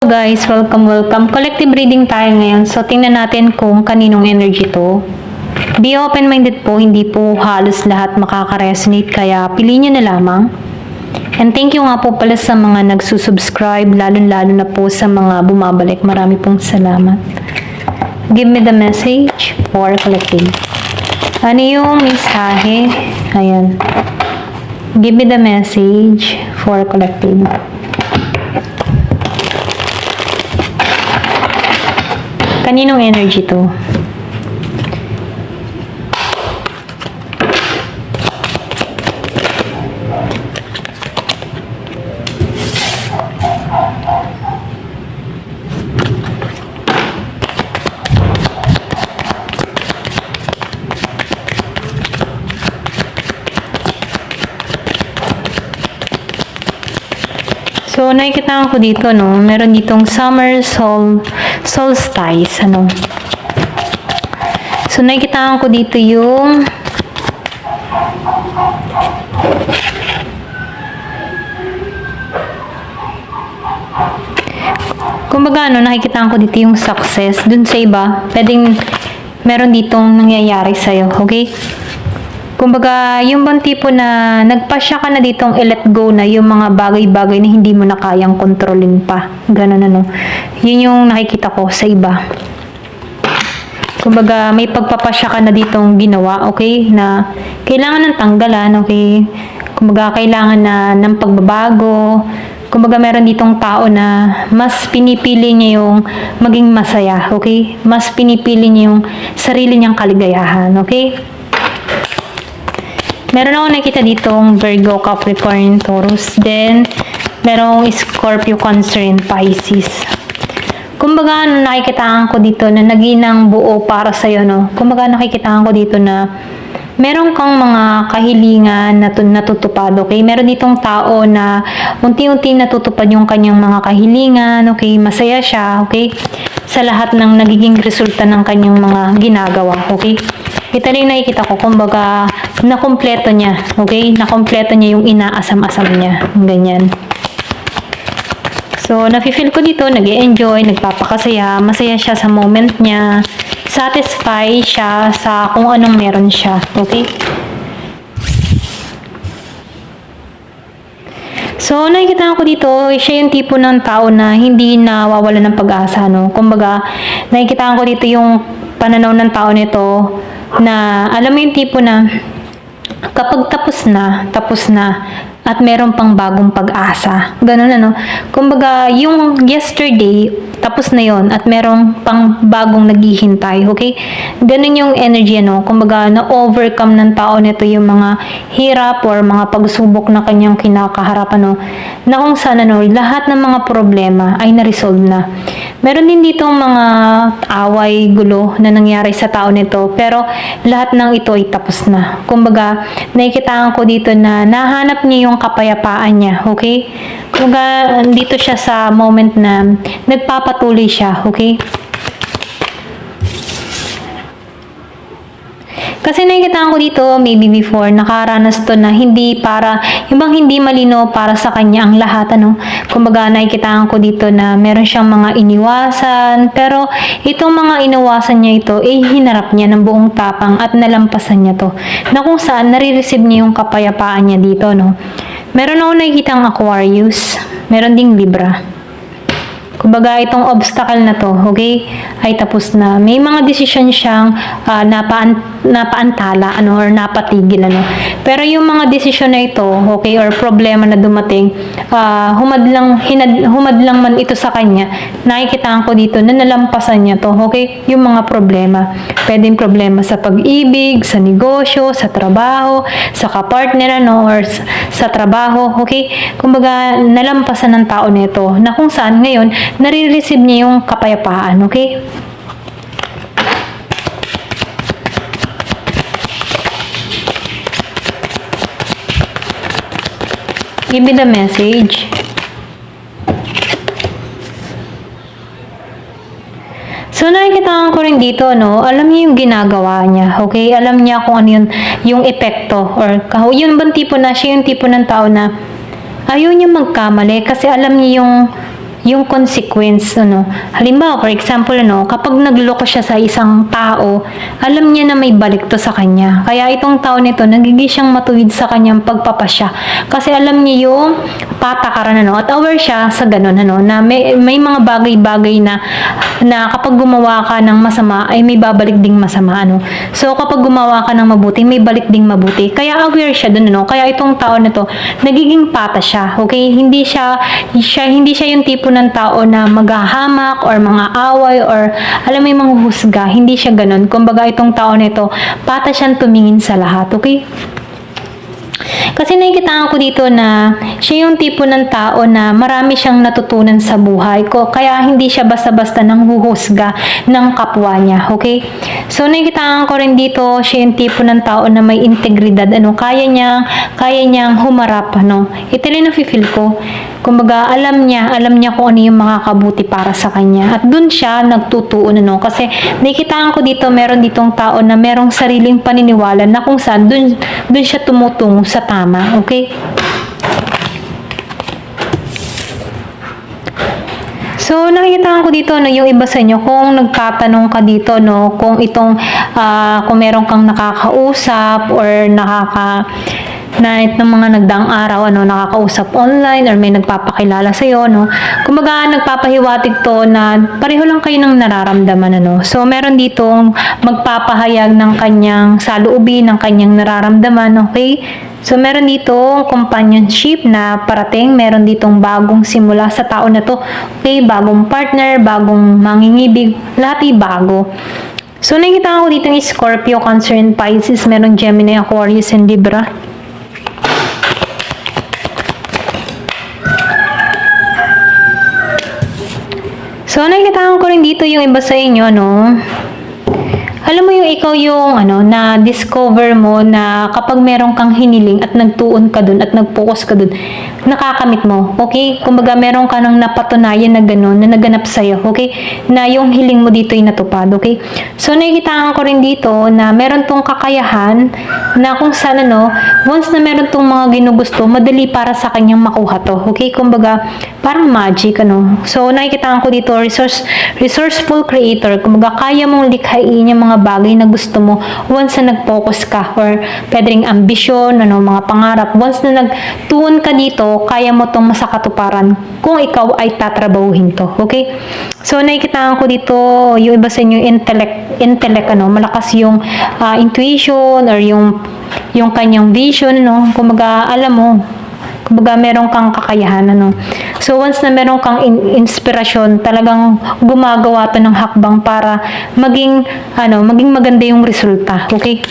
guys, welcome. Collective reading tayo ngayon. So tingnan natin kung kaninong energy to. Be open-minded po, hindi po halos lahat makaka-resonate kaya piliin nyo na lamang. And thank you nga po pala sa mga nagsusubscribe, lalo na po sa mga bumabalik. Marami pong salamat. Give me the message for collective. Ano yung mensahe? Ayan. Give me the message for collective. Kaninong energy to? So, nakikita ko dito, no? Meron ditong summer solstice, ano? So, nakikita ko dito yung kumbaga, ano, nakikita ko dito yung success. Dun sa iba, pwedeng meron ditong nangyayari sa'yo, okay? Kumbaga, yung bang tipo na nagpasya ka na ditong i-let go na yung mga bagay-bagay na hindi mo na kayang kontrolin pa. Ganun ano. Yun yung nakikita ko sa iba. Kumbaga, may pagpapasya ka na ditong ginawa, okay? Na kailangan ng tanggalan, okay? Kumbaga, kailangan na ng pagbabago. Kumbaga, meron ditong tao na mas pinipili niya yung maging masaya, okay? Mas pinipili niya yung sarili niyang kaligayahan, okay? Meron ako nakita ditong Virgo, Capricorn, Taurus. Then, merong Scorpio, Cancer, and Pisces. Kumbaga, nakikitaan ko dito na naginang buo para sa'yo, no? Kumbaga, nakikitaan ko dito na meron kang mga kahilingan na natutupad, okay? Meron ditong tao na unti-unti natutupad yung kanyang mga kahilingan, okay? Masaya siya, okay? Sa lahat ng nagiging resulta ng kanyang mga ginagawa, okay? Ito rin nakikita ko, kumbaga, nakompleto niya, okay? Nakompleto niya yung inaasam-asam niya, ganyan. So, nafe-feel ko dito, nag-e-enjoy, nagpapakasaya, masaya siya sa moment niya, satisfy siya sa kung anong meron siya, okay? So, nakikita ko dito, siya yung tipo ng tao na hindi nawawala ng pag-asa, no? Kumbaga, nakikita ko dito yung pananaw ng tao nito na, alam mo yung tipo na kapag tapos na, at meron pang bagong pag-asa. Ganun ano. Kumbaga, yung yesterday, tapos na yon at merong pang bagong naghihintay. Okay? Ganun yung energy, ano. Kumbaga, na-overcome ng tao nito yung mga hirap or mga pagsubok na kanyang kinakaharap, ano. Na kung saan, ano, lahat ng mga problema ay na-resolve na. Meron din dito mga away, gulo na nangyari sa tao nito, pero lahat ng ito ay tapos na. Kumbaga, nakikitaan ko dito na nahanap niya yung kapayapaan niya, okay? Kumbaga, dito siya sa moment na nagpapatuloy siya, okay? Kasi nakikita ko dito, maybe before, nakaranas to na hindi para, yung bang hindi malino para sa kanya ang lahat, ano? Kumbaga, nakikita ko dito na meron siyang mga iniwasan, pero itong mga iniwasan niya ito, hinarap niya ng buong tapang at nalampasan niya to. Na kung saan, nare-receive niya yung kapayapaan niya dito, no? Meron ako nakikitang Aquarius, meron ding Libra. Kumbaga, itong obstacle na to, okay, ay tapos na. May mga desisyon siyang napaantala, ano, or napatigil, ano. Pero yung mga desisyon na ito, okay, or problema na dumating, humadlang man ito sa kanya, nakikita ko dito na nalampasan niya to, okay, yung mga problema. Pwedeng problema sa pag-ibig, sa negosyo, sa trabaho, sa kapartner, ano, or sa trabaho, okay. Kumbaga, nalampasan ng tao nito, na kung saan ngayon, nare-receive niya yung kapayapaan, okay? Give me the message. So, nakikita ko rin dito, no? Alam niya yung ginagawa niya, okay? Alam niya kung ano yung epekto, or yun bang tipo na, siya yung tipo ng tao na ayaw niya magkamali kasi alam niya yung yung consequence, ano. Halimbawa, for example, ano, kapag nagloko siya sa isang tao, alam niya na may balik to sa kanya. Kaya itong tao nito, nagiging siyang matuwid sa kanyang pagpapasya. Kasi alam niya yung patakaran, ano, at aware siya sa ganun, ano, na may mga bagay-bagay na kapag gumawa ka ng masama, ay may babalik ding masama, ano. So, kapag gumawa ka ng mabuti, may balik ding mabuti. Kaya aware siya dun, ano. Kaya itong tao na to, nagiging patas siya, okay? Hindi siya yung tipo ng tao na maghahamak or mga away or alam mo yung mga husga. Hindi siya ganun. Kumbaga itong tao nito, patas siyang tumingin sa lahat, okay? Kasi nakikita ko dito na siya yung tipo ng tao na marami siyang natutunan sa buhay ko. Kaya hindi siya basta-basta nang huhusga ng kapwa niya. Okay? So nakikita ko rin dito, siya yung tipo ng tao na may integridad. Ano, kaya niyang humarap. Ano. Ito rin ang feel ko. Kumbaga, alam niya kung ano yung makakabuti para sa kanya. At dun siya nagtutuon, ano. Kasi nakikita ko dito, meron ditong tao na merong sariling paniniwala na kung saan dun siya tumutungo sa tama. Okay? So, nakikita ko dito, no, yung iba sa inyo, kung nagtatanong ka dito, no, kung kung meron kang nakakausap or na ng mga nagdaang araw, ano, nakakausap online or may nagpapakilala sa'yo, no. Kumbaga, nagpapahiwatig to na pareho lang kayo ng nararamdaman, ano. So, meron ditong magpapahayag ng kanyang saloobin, ng kanyang nararamdaman, okay? So, meron ditong companionship na parating, meron ditong bagong simula sa tao na to, okay? Bagong partner, bagong mangingibig, lahat ay bago. So, nakikita ko dito ng Scorpio, Cancer, and Pisces, meron Gemini, Aquarius, and Libra. So, nakikita ko rin dito yung iba sa inyo, no? Alam mo yung ikaw yung na-discover mo na kapag meron kang hiniling at nagtuon ka dun at nag-focus ka dun, nakakamit mo, okay? Kumbaga meron ka nang napatunayan na gano'n, na naganap sa'yo, okay? Na yung hiling mo dito ay natupad, okay? So, nakikita ko rin dito na meron tong kakayahan na kung saan once na meron tong mga ginugusto, madali para sa kanyang makuha to, okay? Kumbaga, parang magic, So, nakikita ko dito, resourceful creator, kumbaga kaya mong likhain yung mga bagay na gusto mo once na nag-focus ka or pwedeng ambisyon, mga pangarap. Once na nagtuon ka dito, kaya mo tong masakatuparan kung ikaw ay tatrabahuhin to. Okay? So, nakikita ko dito, yung iba sa inyo, intellect, malakas yung intuition or yung kanyang vision, Kumbaga, alam mo, kumbaga meron kang kakayahan, So, once na meron kang inspirasyon, talagang gumagawa to ng hakbang para maging maganda yung resulta. Okay?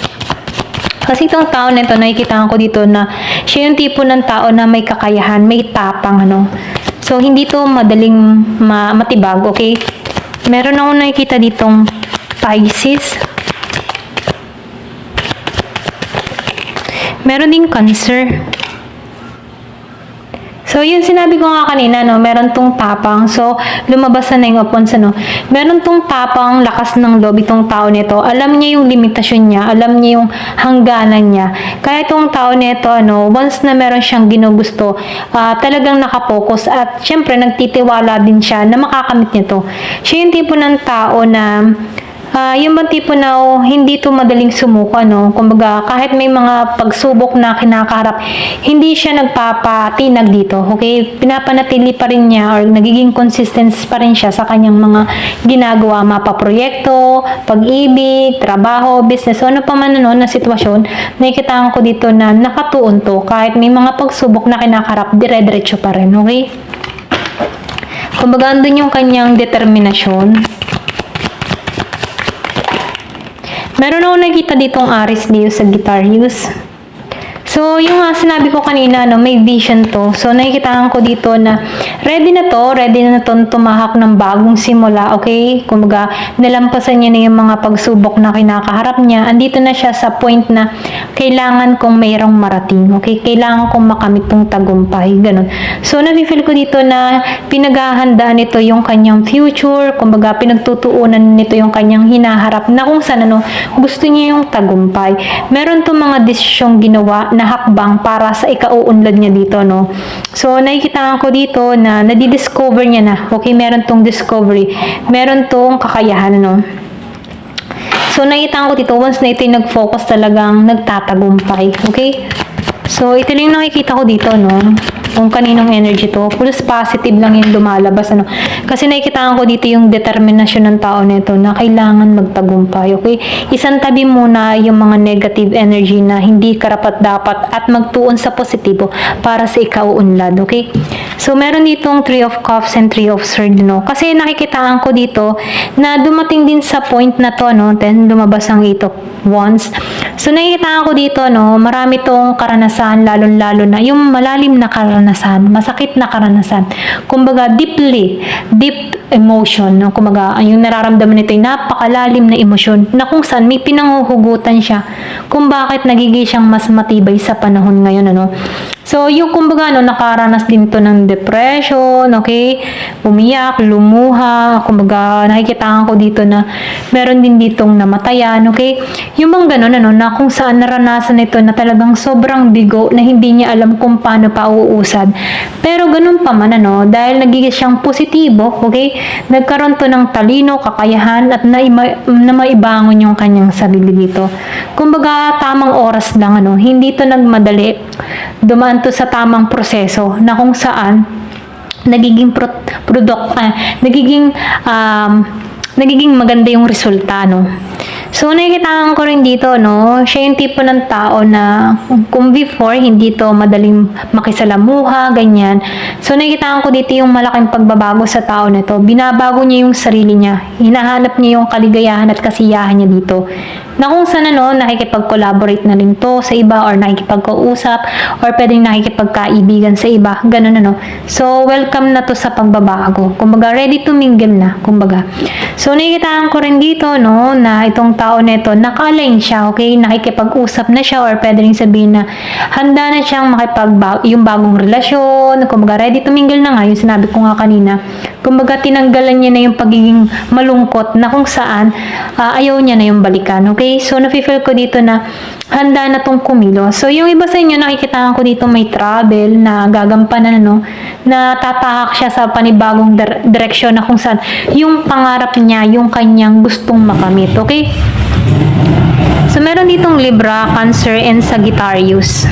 Kasi itong tao nito, nakikita ko dito na siya yung tipo ng tao na may kakayahan, may tapang, So, hindi to madaling matibag, okay? Meron ako nakikita ditong Pisces. Meron ding Cancer. So, yun sinabi ko nga kanina, meron tong tapang. So, lumabas na yung opons, Meron tong tapang, lakas ng loob itong tao nito. Alam niya yung limitasyon niya, alam niya yung hangganan niya. Kaya itong tao nito, once na meron siyang ginugusto, talagang nakapokus at syempre nagtitiwala din siya na makakamit niya to. Siya yung tipo ng tao na yung bang tipo na hindi to madaling sumuko, Kumbaga, kahit may mga pagsubok na kinakaharap, hindi siya nagpapatinag dito, okay? Pinapanatili pa rin niya or nagiging consistent pa rin siya sa kanyang mga ginagawa, mapaproyekto, pag-ibig, trabaho, business, ano pa man na sitwasyon, nakikita ko dito na nakatuon to, kahit may mga pagsubok na kinakaharap, dire-diretso pa rin, okay? Kumbaga, andun yung kanyang determinasyon. Meron ako nakita ditong Aries Leo sa Sagittarius. So, yung sinabi ko kanina, may vision to. So, nakikita ko dito na ready na to tumahak ng bagong simula, okay? Kumbaga, nalampasan niya na yung mga pagsubok na kinakaharap niya. Andito na siya sa point na kailangan kong mayroong marating, okay? Kailangan kong makamit tong tagumpay, ganun. So, nafe-feel ko dito na pinaghahandaan nito yung kanyang future, kumbaga, pinagtutuunan nito yung kanyang hinaharap na kung saan, gusto niya yung tagumpay. Meron tong mga desisyong ginawa na hakbang para sa ikauunlad niya dito, no? So, nakikita ko dito na nadidiscover niya na, okay, meron tong discovery, meron tong kakayahan, no? So, nakikita ko dito, once na ito yung nag-focus talagang nagtatagumpay, okay? So, ito lang yung nakikita ko dito, no? Kung kaninong energy to, plus positive lang yung lumalabas, ano. Kasi nakikita ko dito yung determinasyon ng tao nito na kailangan magtagumpay, okay? Isang tabi muna yung mga negative energy na hindi karapat-dapat at magtuon sa positibo para sa ikauunlad, okay? So, meron ditong 3 of Cups and 3 of Swords, no? Kasi nakikitaan ko dito na dumating din sa point na to, no? Then, lumabas ang 8 of Wands. So, nakikitaan ko dito, no? Marami tong karanasan, lalo-lalo na yung malalim na karanasan, masakit na karanasan. Kumbaga, deep emotion, no? Kumbaga, yung nararamdaman nito ay napakalalim na emosyon na kung saan may pinanghuhugutan siya kung bakit nagiging siyang mas matibay sa panahon ngayon, ano? So, yung kumbaga, no, nakaranas din to ng depression, okay? Umiyak, lumuha, kumbaga, nakikita ko dito na meron din ditong namatayan, okay? Yung bang ganun, ano, na kung saan naranasan nito na talagang sobrang bigo na hindi niya alam kung paano pa uusad. Pero ganun pa man, ano, dahil nagiging siyang positibo, okay? Nagkaroon to ng talino, kakayahan, at na maibangon yung kanyang sarili dito. Kumbaga, tamang oras lang, ano, hindi to nagmadali, dumaan to sa tamang proseso na kung saan nagiging nagiging maganda yung resulta, no. So, nakikita ko rin dito, no, siya yung tipo ng tao na kung before, hindi to madaling makisalamuha, ganyan. So, nakikita ko dito yung malaking pagbabago sa tao nito. Binabago niya yung sarili niya. Hinahanap niya yung kaligayahan at kasiyahan niya dito. Na kung saan, ano, nakikipag-collaborate na rin to sa iba or nakikipag-kausap or pwedeng nakikipagkaibigan sa iba. Ganun, ano. So, welcome na to sa pagbabago. Kumbaga, ready to mingle na. Kumbaga. So, nakikita ko rin dito, no, na itong tao nito, naka-align siya, okay? Nakikipag-usap na siya or pwede rin sabihin na handa na siyang yung bagong relasyon, kumbaga ready to mingle na nga, yung sinabi ko nga kanina. Kumbaga tinanggalan niya na yung pagiging malungkot na kung saan ayaw niya na yung balikan, okay? So, nafe-feel ko dito na handa na tong kumilo. So, yung iba sa inyo, nakikita ko dito may travel na gagampanan, no? Na tatahak siya sa panibagong direksyon na kung saan yung pangarap niya, yung kanyang gustong makamit, okay? So, meron ditong Libra, Cancer, and Sagittarius.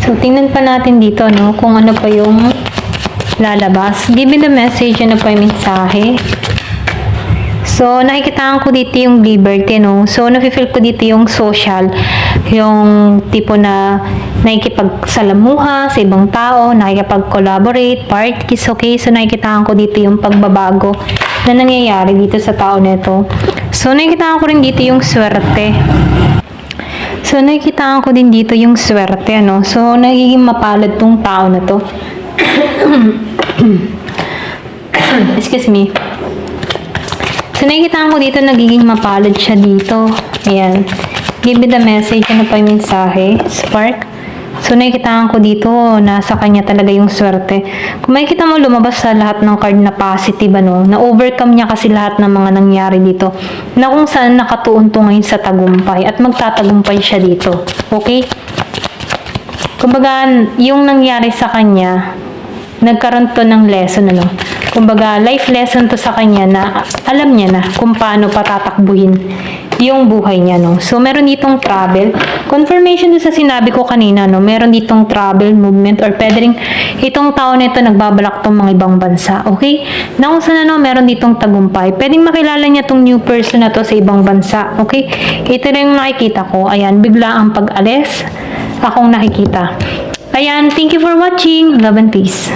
So, tingnan pa natin dito, no? Kung ano pa yung lalabas. Give me the message, ano pa yung mensahe. So, nakikita ko dito yung liberty, no? So, nafe-feel ko dito yung social, yung tipo na nakikipagsalamuha sa ibang tao, nakikipag-collaborate, parties, okay? So, nakikita ko dito yung pagbabago na nangyayari dito sa tao nito. So, nakikita ko rin dito yung swerte. So, nakikita ko din dito yung swerte, ano? So, nagiging mapalad tong tao na to. Excuse me. So, nakikita ko dito, nagiging mapalad siya dito. Ayan. Give me the message. Ano pa yung mensahe? Spark. So, nakikita ko dito, nasa kanya talaga yung swerte. Kung makikita mo, lumabas sa lahat ng card na positive, ano, na-overcome niya kasi lahat ng mga nangyari dito. Na kung saan nakatuon to ngayon sa tagumpay at magtatagumpay siya dito. Okay? Kumbaga, yung nangyari sa kanya, nagkaroon to ng lesson, ano. Kumbaga, life lesson to sa kanya na alam niya na kung paano patatakbuhin yung buhay niya, no. So, meron ditong travel. Confirmation doon sa sinabi ko kanina, no. Meron ditong travel, movement, or pwede rin itong tao nito nagbabalak tong mga ibang bansa, okay? Na kung saan, ano, meron ditong tagumpay. Pwedeng makilala niya tong new person na to sa ibang bansa, okay? Ito rin yung nakikita ko. Ayan, bigla ang pag-alis akong nakikita. Ayan, thank you for watching. Love and peace.